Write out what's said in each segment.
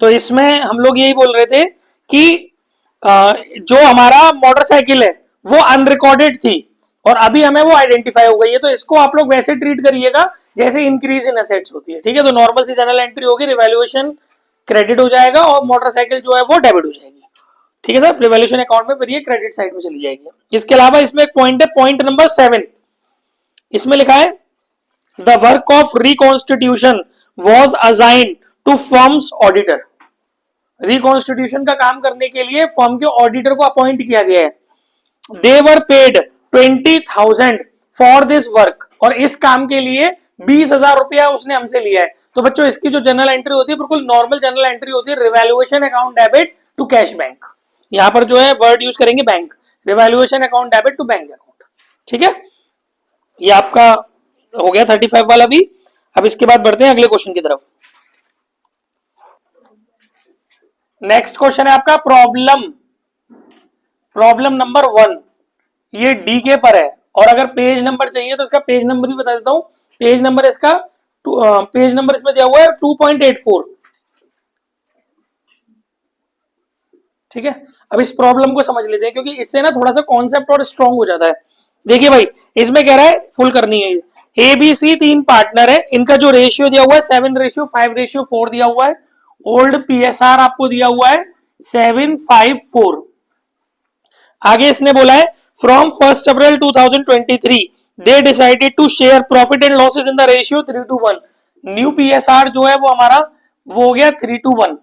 तो इसमें हम लोग यही बोल रहे थे कि जो हमारा मोटरसाइकिल है वो अनरिकॉर्डेड थी और अभी हमें वो आइडेंटिफाई हो गई है, तो इसको आप लोग वैसे ट्रीट करिएगा जैसे इंक्रीज इन असेट्स होती है, ठीक है। तो नॉर्मल सी जनरल एंट्री होगी, रिवैल्यूएशन क्रेडिट हो जाएगा और मोटरसाइकिल जो है वो डेबिट हो जाएगी, ठीक है सर। रिवैल्यूएशन अकाउंट में फिर ये क्रेडिट साइड में चली जाएगी। इसके अलावा इसमें एक पॉइंट है, पॉइंट नंबर 7, इसमें लिखा है the work of reconstitution was assigned to firms auditor. Reconstitution का काम करने के लिए फर्म के ऑडिटर को अपॉइंट किया गया है। They were paid 20,000 for this work, और इस काम के लिए 20,000 रुपया उसने हमसे लिया है। तो बच्चों इसकी जो जनरल एंट्री होती है बिल्कुल नॉर्मल जनरल एंट्री होती है, revaluation account debit to cash bank. यहां पर जो है वर्ड यूज करेंगे bank, revaluation account debit to bank account, ठीक है। ये आपका हो गया 35 वाला भी। अब इसके बाद बढ़ते हैं अगले क्वेश्चन की तरफ। नेक्स्ट क्वेश्चन है आपका प्रॉब्लम नंबर 1, ये डी के पर है, और अगर पेज नंबर चाहिए तो इसका पेज नंबर भी बता देता हूं। पेज नंबर इसका पेज नंबर इसमें दिया हुआ है 2.84, ठीक है। अब इस प्रॉब्लम को समझ लेते हैं क्योंकि इससे ना थोड़ा सा कॉन्सेप्ट और स्ट्रांग हो जाता है। देखिए भाई, इसमें कह रहा है फुल करनी है, ए बी सी 3 पार्टनर है, इनका जो रेशियो दिया हुआ है 7:5:4 दिया हुआ है। ओल्ड पीएसआर आपको दिया हुआ है 754। आगे इसने बोला है from 1 April 2023 they decided to share profit and losses in the ratio 3:1। New PSR जो है वो हमारा वो हो गया 3:1,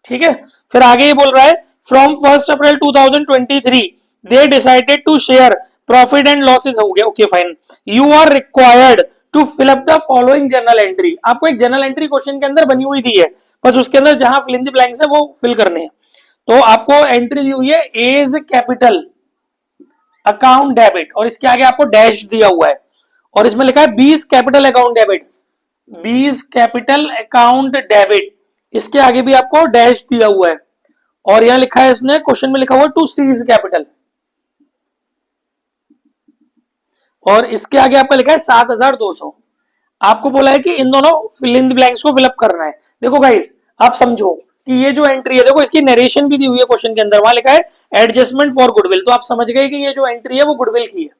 ठीक है। फिर आगे ये बोल रहा है from 1 April 2023 they decided to share profit and losses, हो गया, okay fine. You are required to fill up the following general entry. आपको एक जनरल एंट्री क्वेश्चन के अंदर बनी हुई दी है, बस उसके अंदर जहां फिल इन द ब्लैंक्स है वो फिल करने हैं। तो आपको एंट्री दी हुई है एज कैपिटल अकाउंट डेबिट, और इसके आगे आपको डैश दिया हुआ है, और इसमें लिखा है 20 capital account debit, 20 capital account debit, इसके आगे भी आपको डैश दिया हुआ है, और यहां लिखा है इसने क्वेश्चन में लिखा हुआ है टू सीज कैपिटल, और इसके आगे आपका लिखा है 7,200। आपको बोला है कि इन दोनों फिल इन द ब्लैंक्स को फिलअप करना है। देखो गाइस, आप समझो कि ये जो एंट्री है, देखो इसकी नरेशन भी दी हुई है क्वेश्चन के अंदर, वहां लिखा है एडजस्टमेंट फॉर गुडविल, तो आप समझ गए कि ये जो एंट्री है वो गुडविल की है।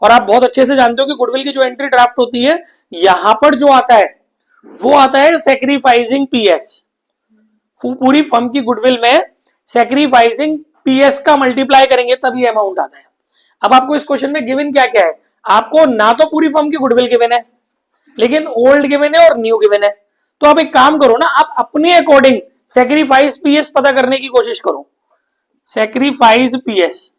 और आप बहुत अच्छे से जानते हो कि गुडविल की जो एंट्री ड्राफ्ट होती है, यहां पर जो आता है वो आता है सेक्रीफाइसिंग पीएस। पूरी फर्म की गुडविल में सेक्रीफाइसिंग पीएस का मल्टीप्लाई करेंगे तब ये अमाउंट आता है। अब आपको इस क्वेश्चन में गिवन क्या क्या है, आपको ना तो पूरी फर्म की गुडविल गिवन है, लेकिन ओल्ड गिवन है और न्यू गिवन है। तो आप एक काम करो ना, आप अपने अकॉर्डिंग सेक्रीफाइस पीएस पता करने की कोशिश करो। सेक्रीफाइस पीएस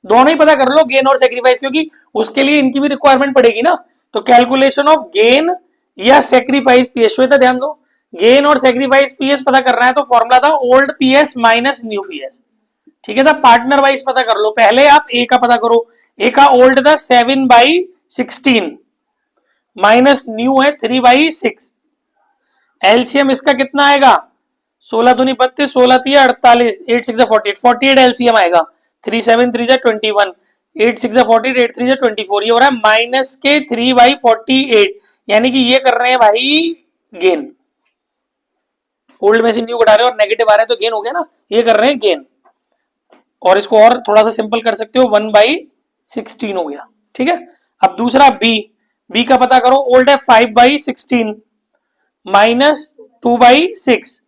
दोनों ही पता कर लो, गेन और सेक्रीफाइस, क्योंकि उसके लिए इनकी भी रिक्वायरमेंट पड़ेगी ना। तो कैलकुलेशन ऑफ गेन या सेक्रीफाइस पीएस, श्वेता ध्यान दो, गेन और सेक्रीफाइस पीएस पता करना है तो फॉर्मूला था old PS minus new PS, ठीक है। पार्टनर वाइज पता कर लो। पहले आप ए का पता करो, ए का ओल्ड था 7/16 माइनस न्यू है 3/6। एलसीएम इसका कितना आएगा, 16 दूनी 32, 16 3 48, 8 6 48, 48 एलसीएम आएगा। 3 7 3 21, 8 6 48, 8 3 24, ये हो रहा है माइनस के 3/48, यानी कि ये कर रहे हैं भाई गेन। ओल्ड में से न्यू घटा रहे हैं और नेगेटिव आ रहा है तो गेन हो गया ना, ये कर रहे हैं गेन। और इसको और थोड़ा सा सिंपल कर सकते हो, 1/16 हो गया, ठीक है। अब दूसरा बी, बी का पता करो, ओल्ड है 5/16 माइनस 2/6,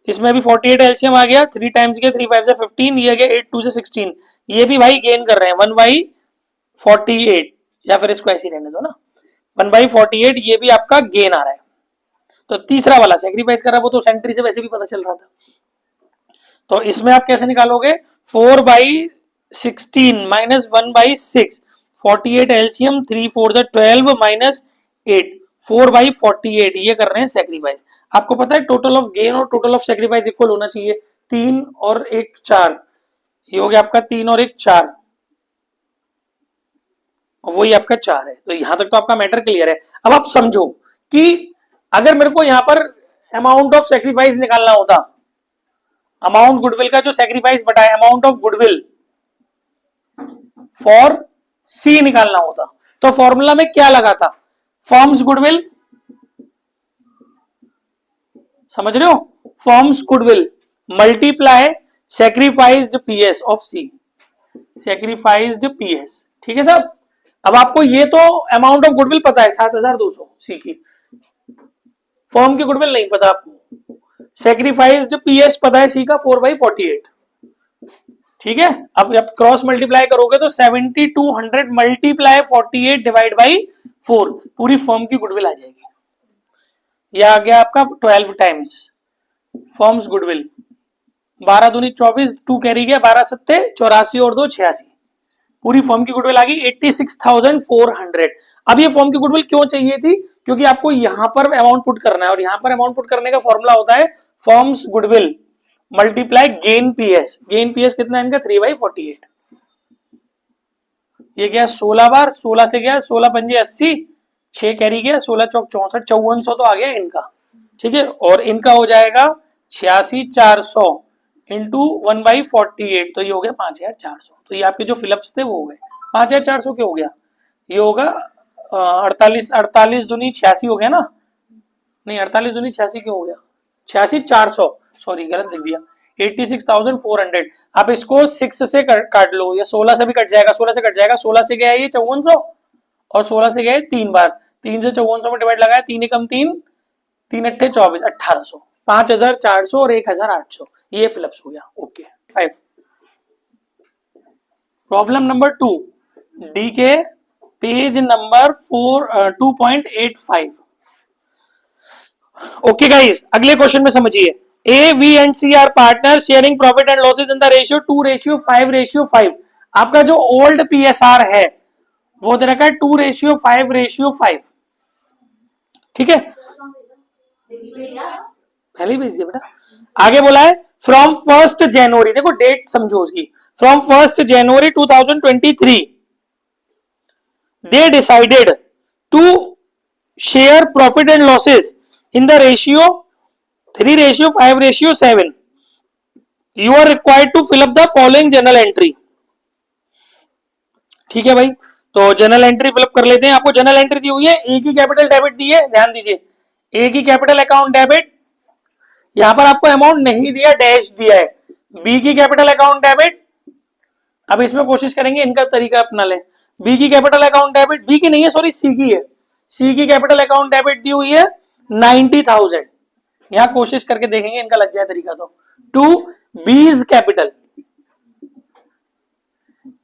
इसमें भी 48 एलसीएम आ गया, 3 टाइम्स के 3 5 से 15, ये गया 8 2 से 16, ये भी भाई गेन कर रहे हैं 1/48, या फिर इसको ऐसे ही रहने दो ना, 1/48, ये भी आपका गेन आ रहा है। तो तीसरा वाला सेक्रीफाइस कर रहा है, वो तो सेंट्री से वैसे भी पता चल रहा था। तो इसमें आप कैसे निकालोगे, 4/16 माइनस 1/6, 48 एलसीएम, 3 4 से 12 माइनस 8, 4/48, ये कर रहे हैं सेक्रीफाइस। आपको पता है टोटल ऑफ गेन और टोटल ऑफ सेक्रीफाइस इक्वल होना चाहिए, 3 और 1 4, ये हो गया आपका 3 और 1 4, वही आपका 4 है। तो यहां तक तो आपका मैटर क्लियर है। अब आप समझो कि अगर मेरे को यहां पर अमाउंट ऑफ सेक्रीफाइस निकालना होता, अमाउंट गुडविल का जो सेक्रीफाइस बटा अमाउंट ऑफ गुडविल फॉर सी निकालना होता, तो फॉर्मूला में क्या लगा था, फॉर्म्स गुडविल, समझ रहे हो, forms goodwill multiply sacrificed PS of C, sacrificed PS. ठीक है साहब। अब आपको ये तो अमाउंट ऑफ गुडविल पता है 7200 सी की, फॉर्म की गुडविल नहीं पता आपको, सैक्रिफाइस्ड पीएस पता है सी का 4/48। ठीक है। अब क्रॉस मल्टीप्लाई करोगे तो 7200 मल्टीप्लाई 48 डिवाइड बाई 4, पूरी फॉर्म की गुडविल आ जाएगी। यह आ गया आपका 12 टाइम्स फॉर्म्स गुडविल। 12 दूनी 24, 2 कैरी गया, 12 सत्ते 84 और 2 86, पूरी फॉर्म की गुडविल आ गई 86,400। अब ये फॉर्म की गुडविल क्यों चाहिए थी? क्योंकि आपको यहां पर अमाउंट पुट करना है, और यहां पर अमाउंट पुट करने का फॉर्मूला होता है forms goodwill multiply gain PS. Gain PS कितना है इनका 3/48। ये गया 16 बार, 16 से गया 16 पंजे 80, 6 कैरी गया, 16 चौक 64, 5400 तो आ गया इनका। ठीक है। और इनका हो जाएगा 86,400 इंटू 1/48, तो ये हो गया 5,400। तो ये आपके जो फिलअप्स थे वो हो गए 5,400 के हो गया। ये होगा 48 दूनी 86 हो गया ना, नहीं 48 दूनी 86 क्यों हो गया, 86,400, सॉरी गलत लिख दिया, 86,400। आप इसको 6 से काट लो या 16 से भी कट जाएगा, 16 से कट जाएगा, 16 से गया ये 5400 और 16 से गया 3 बार, 3 से 5400 में डिवाइड लगाया, 3 एकम 3, 3 अट्ठे 24, 1800, 5,400 और 1,800, ये फिलअप्स हो गया। Okay 5। Problem number 2, D K page number 2.85। Okay guys, अगले क्वेश्चन में समझिए। A, B and C are partner sharing profit and losses in the ratio 2:5:5। आपका जो ओल्ड पीएसआर है वो दे रखा है 2:5:5। ठीक है, पहले ही भेज दिया बेटा। आगे बोला है फ्रॉम 1 जनवरी, देखो डेट समझो उसकी, from 1 January 2023 they decided to share profit and losses in the ratio 3:5:7. You are required to fill up the following journal entry. ठीक है भाई, तो जर्नल एंट्री फिलअप कर लेते हैं। आपको जर्नल एंट्री दी हुई है, ए की कैपिटल डेबिट दी है, ध्यान दीजिए, ए की कैपिटल अकाउंट डेबिट, यहां पर आपको अमाउंट नहीं दिया, डैश दिया है। बी की कैपिटल अकाउंट डेबिट, अब इसमें कोशिश करेंगे इनका तरीका अपना लें। बी की कैपिटल अकाउंट डेबिट, बी की नहीं है सॉरी सी की है, सी की कैपिटल अकाउंट डेबिट दी हुई है 90,000, यहां कोशिश करके देखेंगे इनका लग जाए तरीका। तो टू बीज कैपिटल,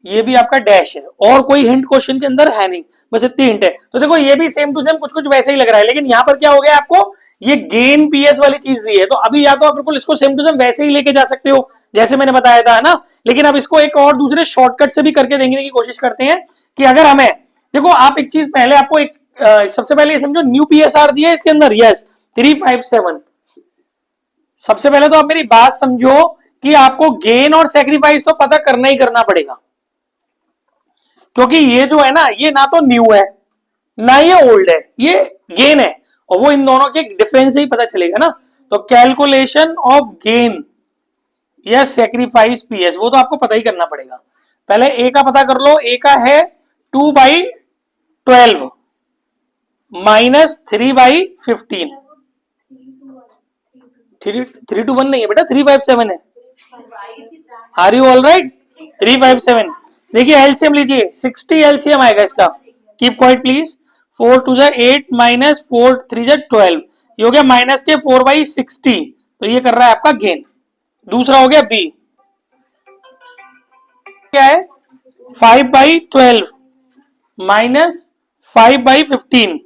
ये भी आपका डैश है, और कोई हिंट क्वेश्चन के अंदर है नहीं, बस इतनी हिंट है। तो देखो ये भी सेम टू सेम कुछ कुछ वैसे ही लग रहा है, लेकिन यहां पर क्या हो गया, आपको ये गेन पीएस वाली चीज दी है, तो अभी या तो आप बिल्कुल इसको सेम टू सेम वैसे ही लेके जा सकते हो जैसे मैंने बताया था, है ना, लेकिन अब इसको एक और दूसरे शॉर्टकट से भी करके देखने की कोशिश करते हैं कि अगर हमें, देखो आप एक चीज पहले आपको एक सबसे पहले ये समझो, न्यू पीएसआर दिया है इसके अंदर, यस 357। सबसे पहले तो आप मेरी बात समझो कि आपको गेन और सैक्रिफाइस तो पता करना ही करना पड़ेगा, क्योंकि ये जो है ना, ये ना तो न्यू है ना ये ओल्ड है, ये गेन है, और वो इन दोनों के डिफरेंस से ही पता चलेगा ना। तो कैलकुलेशन ऑफ गेन या सैक्रिफाइस पीएस, वो तो आपको पता ही करना पड़ेगा। पहले ए का पता कर लो, ए का है 2/12 माइनस 3/15, 3:1 नहीं है बेटा, 357 है। Are you all right? 357। देखिए एलसीएम लीजिए, 60 एलसीएम आएगा इसका, कीप क्वाइट प्लीज। 4 2 8 माइनस 4 3 12, ये हो गया माइनस के 4/60, तो ये कर रहा है आपका गेन। दूसरा हो गया बी, क्या है 5/12 माइनस 5/15,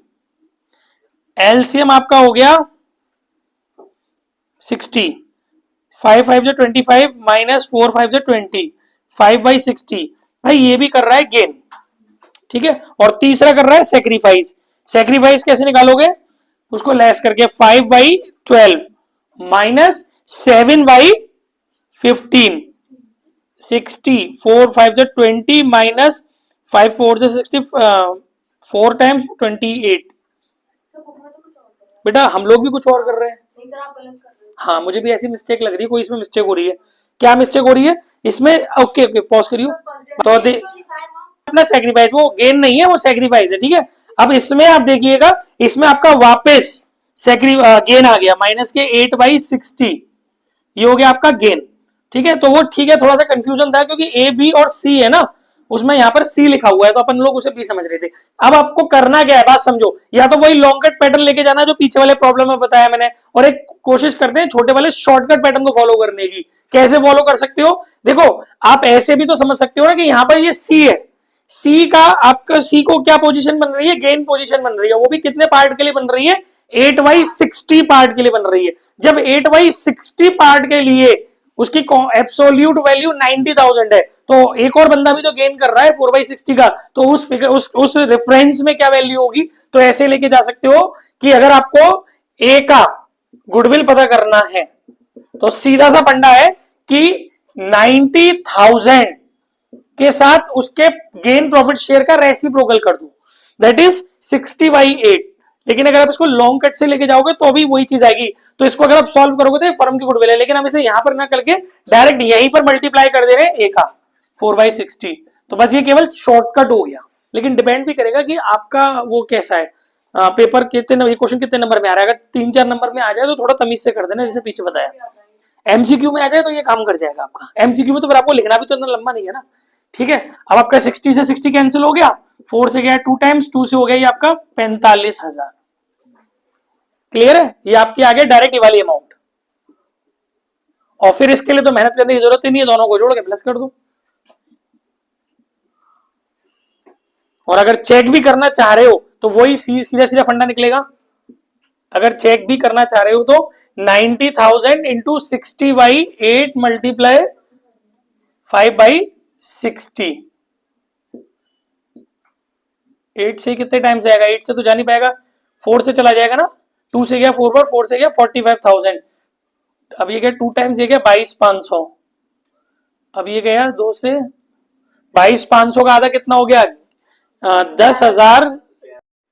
एलसीएम आपका हो गया 60, 5 5 25 माइनस 4 5 20, 5/60, भाई ये भी कर रहा है गेन। ठीक है, और तीसरा कर रहा है सैक्रिफाइस। सैक्रिफाइस कैसे निकालोगे, उसको लेस करके 5/12 माइनस 7/15, 60, 4 5 20 माइनस 5 4 60, 4 टाइम्स 28। बेटा हम लोग भी कुछ और कर रहे हैं, हाँ मुझे भी ऐसी मिस्टेक लग रही है, कोई इसमें मिस्टेक हो रही है। क्या मिस्टेक हो रही है इसमें? ओके ओके पॉज करियो। तो अपना सैक्रिफाइस, वो गेन नहीं है वो सैक्रिफाइस है। ठीक है, अब इसमें आप देखिएगा, इसमें आपका वापस गेन आ गया माइनस के 8/60, ये हो गया आपका गेन। ठीक है, तो वो ठीक है, थोड़ा सा कंफ्यूजन था क्योंकि ए बी और सी है ना, उसमें यहाँ पर सी लिखा हुआ है तो अपन लोग उसे बी समझ रहे थे। अब आपको करना क्या है, बात समझो, या तो वही लॉन्ग कट पैटर्न लेके जाना जो पीछे वाले प्रॉब्लम में बताया मैंने, और एक कोशिश करते हैं छोटे वाले शॉर्टकट पैटर्न को फॉलो करने की। कैसे फॉलो कर सकते हो, देखो आप ऐसे भी तो समझ सकते हो ना कि यहाँ पर ये सी है, सी का आपका सी को क्या पोजीशन बन रही है, गेन पोजीशन बन रही है, वो भी कितने पार्ट के लिए बन रही है, 8/60 पार्ट के लिए बन रही है। जब 8/60 पार्ट के लिए उसकी एब्सोल्यूट वैल्यू 90,000 है, तो एक और बंदा भी तो गेन कर रहा है 4/60 का, तो उस रेफरेंस में क्या वैल्यू होगी। तो ऐसे लेके जा सकते हो कि अगर आपको ए का गुडविल पता करना है तो सीधा सा फंडा है कि 90,000 के साथ उसके गेन प्रॉफिट शेयर का रेसिप्रोकल कर दो, दैट इज 60/8। लेकिन अगर आप इसको लॉन्ग कट से लेके जाओगे तो भी वही चीज आएगी। तो इसको अगर आप सॉल्व करोगे तो फर्म की गुडविल है, लेकिन हम इसे यहां पर ना करके डायरेक्ट यहीं पर मल्टीप्लाई कर दे रहे हैं ए का 4/60। तो बस ये केवल शॉर्टकट हो गया, लेकिन डिपेंड भी करेगा कि आपका वो कैसा है, पेपर कितने, ये क्वेश्चन कितने नंबर में आ रहा है। अगर 3-4 नंबर में आ जाए तो थोड़ा तमीज से कर देना, जैसे पीछे बताया। एमसीक्यू में आ जाए तो ये काम कर जाएगा आपका, एमसीक्यू में तो फिर आपको लिखना भी तो इतना लंबा नहीं है ना। ठीक है, अब आपका 60 से 60 कैंसिल हो गया, 4 से गया 2 टाइम्स, 2 से हो गया ये आपका 45,000। क्लियर है, ये आपकी आ गया डायरेक्ट ये वाली अमाउंट। और फिर इसके लिए तो मेहनत करने की जरूरत ही नहीं है, दोनों को जोड़ के प्लस कर दो। और अगर चेक भी करना चाह रहे हो तो वही सीधा सीधा फंडा निकलेगा। अगर चेक भी करना चाह रहे हो तो 90,000 इंटू 60/8 मल्टीप्लाई 5/60, 8 से कितने टाइम से आएगा, 8 से तो जा नहीं पाएगा, 4 से चला जाएगा ना, 2 से गया 4 बार, 4 से गया 45,000। अब ये गया 2 टाइम्स, ये गया 22,500। अब ये गया 2 से 22,500 का आधा कितना हो गया, 10,000।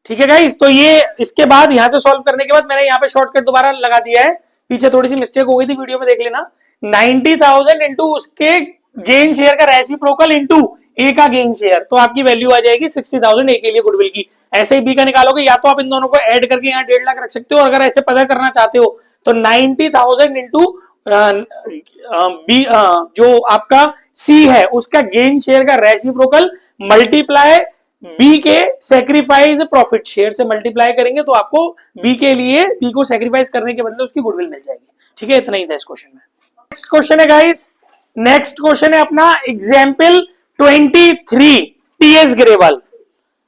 ठीक है गाइस, तो ये इसके बाद यहां से सॉल्व करने के बाद मैंने यहाँ पे शॉर्टकट दोबारा लगा दिया है, पीछे थोड़ी सी मिस्टेक हो गई थी, वीडियो में देख लेना। 90,000 इंटू उसके गेन शेयर का रेसिप्रोकल इंटू ए का गेन शेयर, तो आपकी वैल्यू आ जाएगी 60,000 ए के लिए गुडविल की। ऐसे ही बी का निकालोगे, या तो आप इन दोनों को ऐड करके यहाँ 1.5 लाख रख सकते हो, और अगर ऐसे पता करना चाहते हो तो 90,000 इंटू बी, जो आपका सी है उसका गेन शेयर का रेसिप्रोकल मल्टीप्लाई बी के सेक्रीफाइस प्रॉफिट शेयर से मल्टीप्लाई करेंगे, तो आपको बी के लिए, बी को सेक्रीफाइस करने के बदले उसकी गुडविल मिल जाएगी। ठीक है, इतना ही था इस क्वेश्चन में। नेक्स्ट क्वेश्चन है गाइस, नेक्स्ट क्वेश्चन है अपना एग्जाम्पल 23, टीएस ग्रेवाल।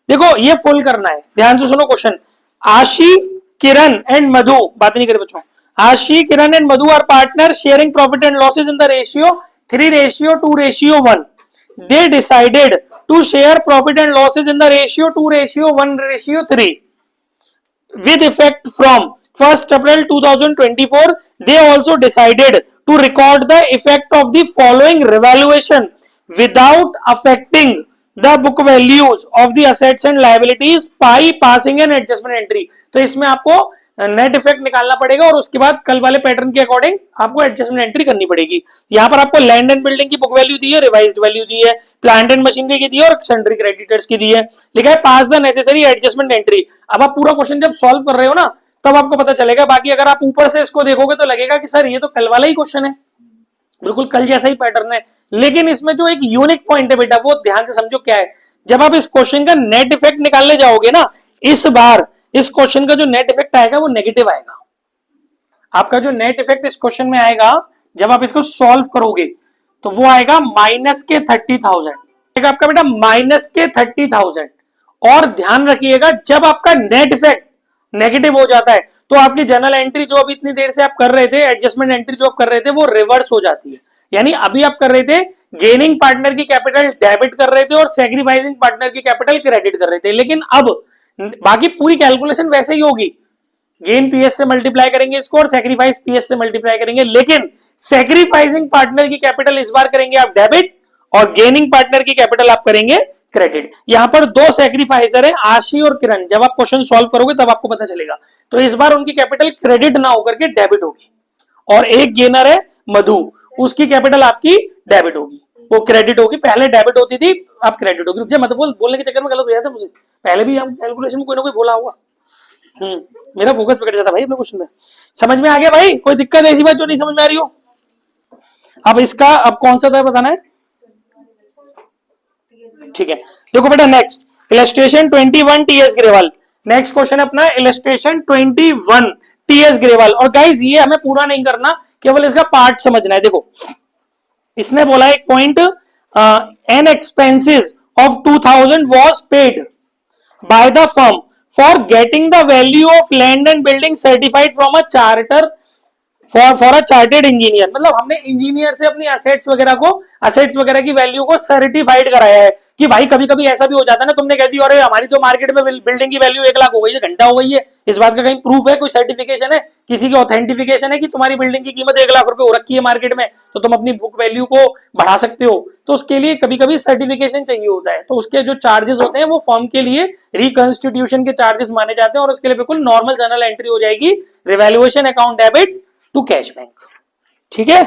देखो ये फुल करना है, ध्यान से सुनो क्वेश्चन। आशी, किरण एंड मधु, बात नहीं करे बच्चों, Aashi, Kiran and Madhu are partner sharing profit and losses in the ratio 3:2:1। They decided to share profit and losses in the ratio 2:1:3. With effect from 1st April 2024, they also decided to record the effect of the following revaluation without affecting the book values of the assets and liabilities by passing an adjustment entry. तो इसमें आपको net effect निकालना पड़ेगा और उसके बाद कल वाले पैटर्न के अकॉर्डिंग आपको एडजस्टमेंट एंट्री करनी पड़ेगी। यहाँ पर आपको लैंड एंड बिल्डिंग की बुक वैल्यू दी है, रिवाइज्ड वैल्यू दी है, प्लांट एंड मशीनरी की दी है और सन्ड्री क्रेडिटर्स की दी है, लिखा है pass the necessary adjustment entry. अब आप पूरा क्वेश्चन जब सॉल्व कर रहे हो ना तब आपको पता चलेगा, बाकी अगर आप ऊपर से इसको देखोगे तो लगेगा कि सर ये तो कल वाला ही क्वेश्चन है, बिल्कुल कल जैसा ही पैटर्न है। लेकिन इसमें जो एक यूनिक पॉइंट है बेटा वो ध्यान से समझो क्या है। जब आप इस क्वेश्चन का नेट इफेक्ट निकालने जाओगे ना, इस बार इस क्वेश्चन का जो नेट इफेक्ट आएगा वो नेगेटिव आएगा। आपका जो नेट इफेक्ट इस क्वेश्चन में आएगा जब आप इसको सॉल्व करोगे तो वो आएगा माइनस के 30,000, आपका बेटा माइनस के 30,000। और ध्यान रखिएगा जब आपका नेट इफेक्ट नेगेटिव हो जाता है तो आपकी जनरल एंट्री जो अभी इतनी देर से आप कर रहे थे, एडजस्टमेंट एंट्री जो आप कर रहे थे वो रिवर्स हो जाती है। यानी अभी आप कर रहे थे गेनिंग पार्टनर की कैपिटल डेबिट कर रहे थे और सैक्रिफाइसिंग पार्टनर की कैपिटल क्रेडिट कर रहे थे, लेकिन अब बाकी पूरी कैलकुलेशन वैसे ही होगी। गेन पीएस से मल्टीप्लाई करेंगे इसको और सैक्रिफाइस पीएस से मल्टीप्लाई करेंगे, लेकिन सैक्रिफाइसिंग पार्टनर की कैपिटल इस बार करेंगे आप डेबिट और गेनिंग पार्टनर की कैपिटल आप करेंगे क्रेडिट। यहां पर दो सैक्रिफाइसर है, आशी और किरण। जब आप क्वेश्चन सॉल्व करोगे तब आपको पता चलेगा। तो इस बार उनकी कैपिटल क्रेडिट ना होकर के डेबिट होगी, और एक गेनर है मधु, उसकी कैपिटल आपकी डेबिट होगी, वो क्रेडिट होगी। पहले डेबिट होती थी, अब क्रेडिट होगी। रुक जा, मतलब बोलने के चक्कर में गलत हो जाता है मुझे, पहले भी हम कैलकुलेशन में कोई ना कोई बोला होगा। मेरा फोकस पकड़ जाता भाई अपने क्वेश्चन में। समझ में आ गया भाई? कोई दिक्कत ऐसी बात जो नहीं समझ में आ रही हो? अब इसका अब कौन सा था बताना है, ठीक है। देखो बेटा next illustration 21 TS Grewal. Next question अपना इलस्ट्रेशन 21 टीएस ग्रेवाल। और गाइस ये हमें पूरा नहीं करना, केवल इसका पार्ट समझना है। देखो इसने बोला एक point, an expenses of 2000 was paid by the firm for getting the value of land and building certified from a charter for a chartered engineer. मतलब हमने इंजीनियर से अपनी असेट्स वगैरह की वैल्यू को सर्टिफाइड कराया है कि भाई कभी कभी ऐसा भी हो जाता है ना, तुमने कह दी अरे हमारी तो मार्केट में बिल्डिंग की वैल्यू 1 लाख हो गई है, घंटा हो गई है, इस बात का कहीं प्रूफ है, कोई सर्टिफिकेशन है, किसी की ऑथेंटिफिकेशन है कि तुम्हारी बिल्डिंग की कीमत 1 लाख रुपए हो रखी है मार्केट में, तो तुम अपनी बुक वैल्यू को बढ़ा सकते हो। तो उसके लिए कभी कभी सर्टिफिकेशन चाहिए होता है, तो उसके जो चार्जेस होते हैं वो फॉर्म के लिए रिकंस्टिट्यूशन के चार्जेस माने जाते हैं, और उसके लिए बिल्कुल नॉर्मल जर्नल एंट्री हो जाएगी, revaluation account debit to cash bank. ठीक है,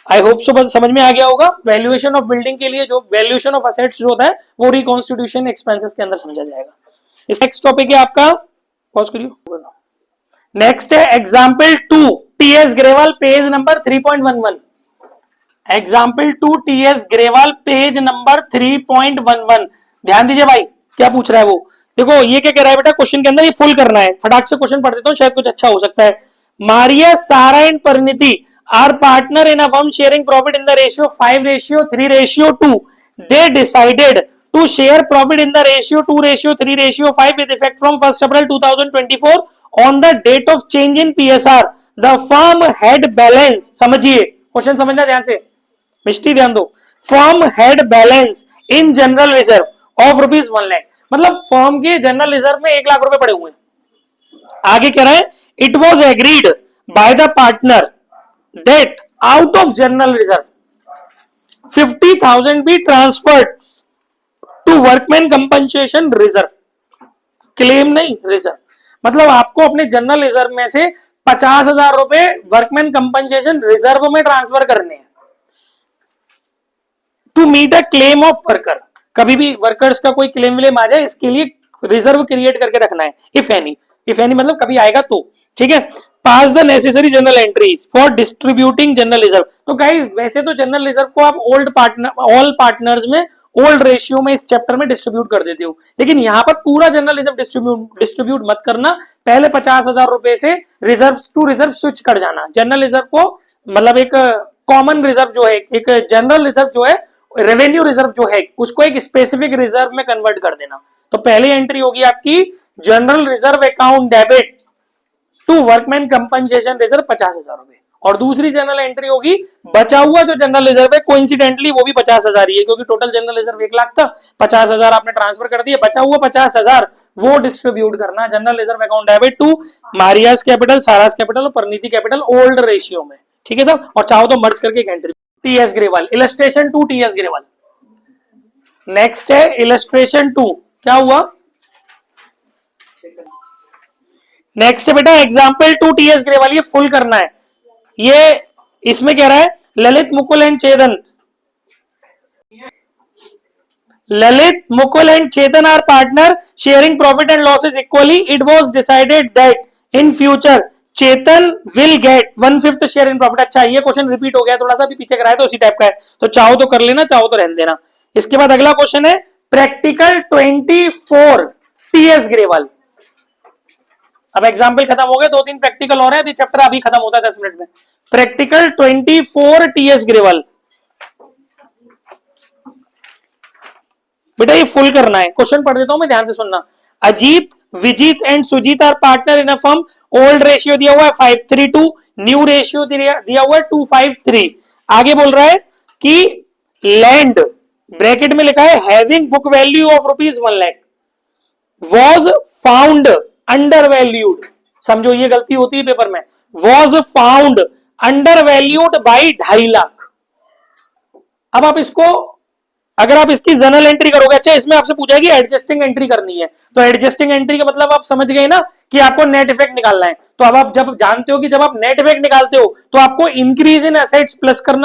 आई होप सो समझ में आ गया होगा। वैल्यूएशन ऑफ बिल्डिंग के लिए जो वैल्यूएशन ऑफ असेट्स जो होता है वो रिकॉन्स्टिट्यूशन एक्सपेंसेस के अंदर समझा जाएगा। इस नेक्स्ट टॉपिक है आपका, पॉज करियो। नेक्स्ट है example 2 TS Grewal page number 3.11। Example 2 TS Grewal page number 3.11। ध्यान दीजिए भाई क्या पूछ रहा है वो। देखो ये क्या कह रहा है बेटा, क्वेश्चन के अंदर ये फुल करना है, फटाक से क्वेश्चन पढ़ देता हूं, शायद कुछ अच्छा हो सकता है। Maria, Sarah and Parniti are partner in a firm sharing profit in the ratio 5:3:2. They decided to share profit in the ratio 2:3:5 with effect from 1st April 2024 on the date of change in PSR. The firm had balance, समझिए question समझना ध्यान से, मिस्टी ध्यान दो। Firm had balance in general reserve of ₹1 lakh. मतलब firm के general reserve में 1 लाख रुपए पड़े हुए हैं। आगे कह रहा है it was agreed by the partner that out of general reserve 50,000 be transferred to workman compensation reserve. Claim नहीं, रिजर्व। मतलब आपको अपने जनरल रिजर्व में से 50,000 रुपए वर्कमैन कंपनसेशन रिजर्व में ट्रांसफर करने हैं to meet a claim of worker. कभी भी वर्कर्स का कोई क्लेम विलेम आ जाए, इसके लिए रिजर्व क्रिएट करके रखना है, इफ एनी मतलब कभी आएगा तो। ठीक है, pass the necessary journal entries for distributing general reserve. तो गाइस वैसे तो जनरल रिजर्व को आप ऑल पार्टनर्स में ओल्ड रेशियो में इस चैप्टर में डिस्ट्रीब्यूट कर देते हो, लेकिन यहां पर पूरा जनरल रिजर्व डिस्ट्रीब्यूट मत करना। पहले 50,000 रुपए से रिजर्व टू रिजर्व स्विच कर जाना। जनरल रिजर्व को मतलब एक कॉमन रिजर्व जो है, एक जनरल रिजर्व जो है, रेवेन्यू रिजर्व जो है, उसको एक स्पेसिफिक रिजर्व में कन्वर्ट कर देना। तो पहली एंट्री होगी आपकी general reserve account debit to workman compensation reserve 50,000 रुपए, और दूसरी जनरल एंट्री होगी बचा हुआ जो जनरल रिजर्व है, कोइंसिडेंटली वो भी 50,000 ही है, क्योंकि टोटल जनरल रिजर्व 1 लाख था, 50,000 आपने ट्रांसफर कर दिए, बचा हुआ 50,000 वो डिस्ट्रीब्यूट करना general reserve account debit to Maria's capital, Sara's capital और परनीति कैपिटल ओल्ड रेशियो में। ठीक है साहब, और चाहो तो मर्ज करके एक entry. TS Grewal illustration 2 TS Grewal. Next है इलस्ट्रेशन 2। क्या हुआ? नेक्स्ट है बेटा एग्जाम्पल 2 टीएस ग्रेवाल। ये फुल करना है। ये इसमें कह रहा है Lalit Mukul and Chetan, Lalit Mukul and Chetan are partner sharing profit and losses equally. It was decided that in future Chetan will get 1/5 share in profit. अच्छा ये क्वेश्चन रिपीट हो गया, थोड़ा सा भी पीछे कराया तो उसी टाइप का है, तो चाहो तो कर लेना, चाहो तो रहने देना। इसके बाद अगला क्वेश्चन है प्रैक्टिकल 24 टीएस ग्रेवाल। अब एग्जाम्पल खत्म हो गए, 2-3 प्रैक्टिकल और है, अभी चैप्टर अभी खत्म होता है 10 मिनट में। Practical 24 TS Grewal. बेटा ये फुल करना है, क्वेश्चन पढ़ देता हूं मैं, ध्यान से सुनना। Ajit, Vijit and Sujit are partner in a firm. Old ratio दिया हुआ है 5:3:2, न्यू रेशियो दिया हुआ है 2:5:3। आगे बोल रहा है कि लैंड ब्रैकेट में लिखा है having book value of ₹1 lakh was found under valued. समझो ये गलती होती है पेपर में, was found under valued by 2.5 lakh. अब आप इसको अगर आप इसकी जनरल एंट्री करोगे, अच्छा इसमें आपसे पूछा है कि एडजस्टिंग एंट्री करनी है, तो एडजस्टिंग एंट्री का मतलब आप समझ गए ना कि आपको नेट इफेक्ट निकालना है। तो अब आप जब जानते हो कि जब आप नेट इफेक्ट निकालते हो तो आपको इंक्रीज इन एसेट्स प्लस करना